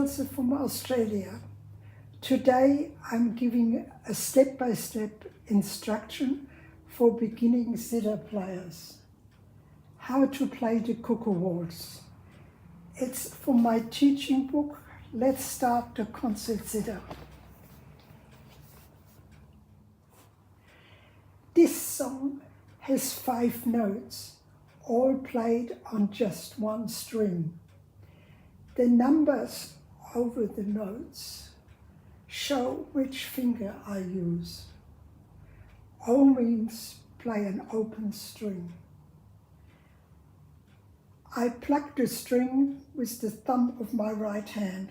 Ilse from Australia. Today I'm giving a step-by-step instruction for beginning zither players. How to play the cuckoo waltz. It's from my teaching book. Let's start the concert zither. This song has 5 notes, all played on just one string. The numbers over the notes show which finger I use. O means play an open string. I pluck the string with the thumb of my right hand.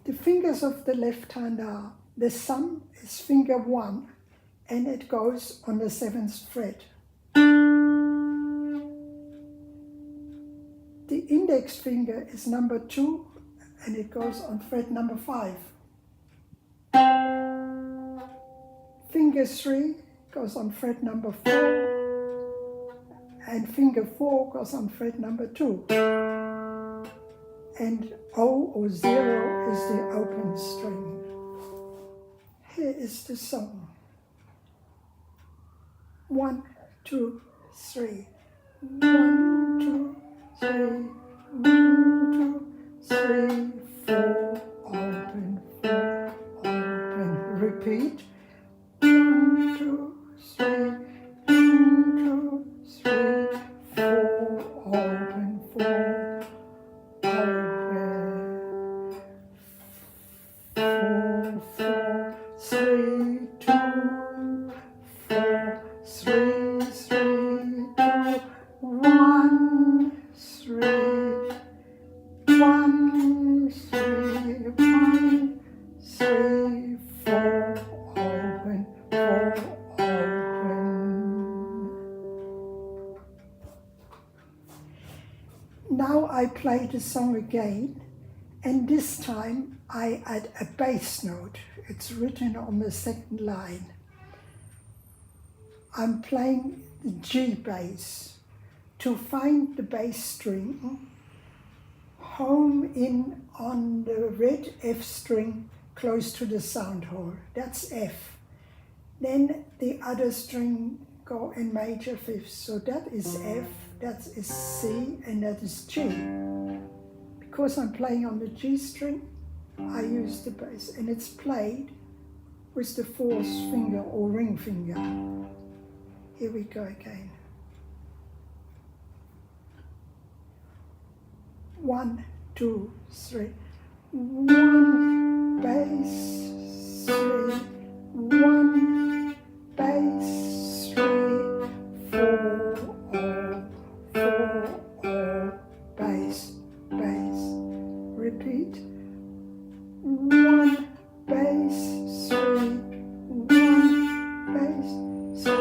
The fingers of the left hand are, the thumb is finger 1 and it goes on the 7th fret. The index finger is number 2 and it goes on fret number 5. Finger 3 goes on fret number 4 and finger 4 goes on fret number 2. And O or 0 is the open string. Here is the song. 1, 2, 3. 1, 2, 3. 1, 2, 3, 4. Open, 4. Open. Repeat. 1, 2, 3. 1, 2, 3. 4. Open, 4. Open. 4, 4, 3, 2. 4, 3, 3, 2, 1, 3, 1, 3, 1, 3, 4, open, 4, open. Now I play the song again, and this time I add a bass note. It's written on the 2nd line. I'm playing the G bass. To find the bass string, home in on the red F string close to the sound hole. That's F. Then the other string go in major 5th. So that is F, that is C, and that is G. Because I'm playing on the G string, I use the bass, and it's played with the 4th finger or ring finger. Here we go again. 1, 2, 3. 1 bass 3. 1 bass 3. 4 all, 4 all, bass, bass. Repeat. 1 bass 3. 1 bass 3.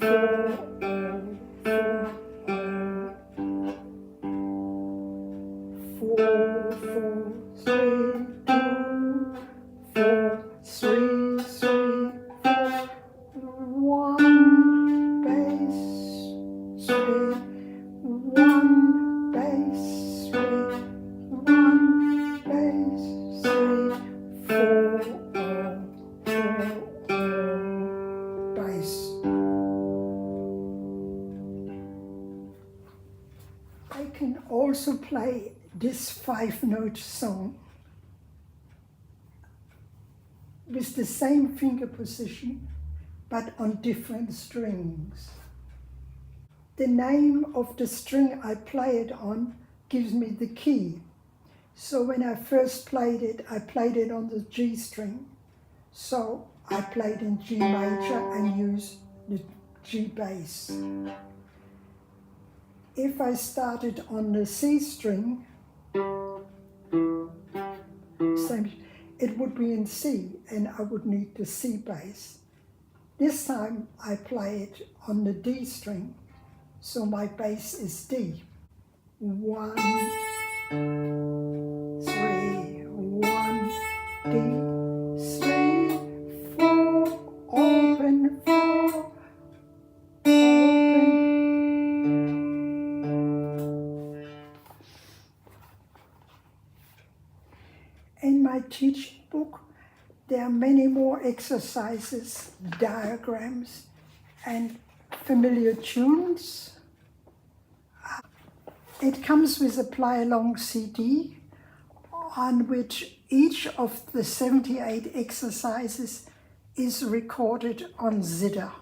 4 all, 4 all. 4, 4, 3, 2, 4, 3, 3, 4. 1 bass 3. 1 bass 3. 1 bass 3. 4 all, 4 all, bass. I can also play this 5-note song with the same finger position but on different strings. The name of the string I play it on gives me the key. So when I first played it, I played it on the G string. So I played in G major and used the G bass. If I started on the C string, it would be in C and I would need the C bass. This time I play it on the D string, so my bass is D. 1, 3, 1, D, 3, 4, open 4, teaching book. There are many more exercises, diagrams, and familiar tunes. It comes with a play-along CD on which each of the 78 exercises is recorded on zither.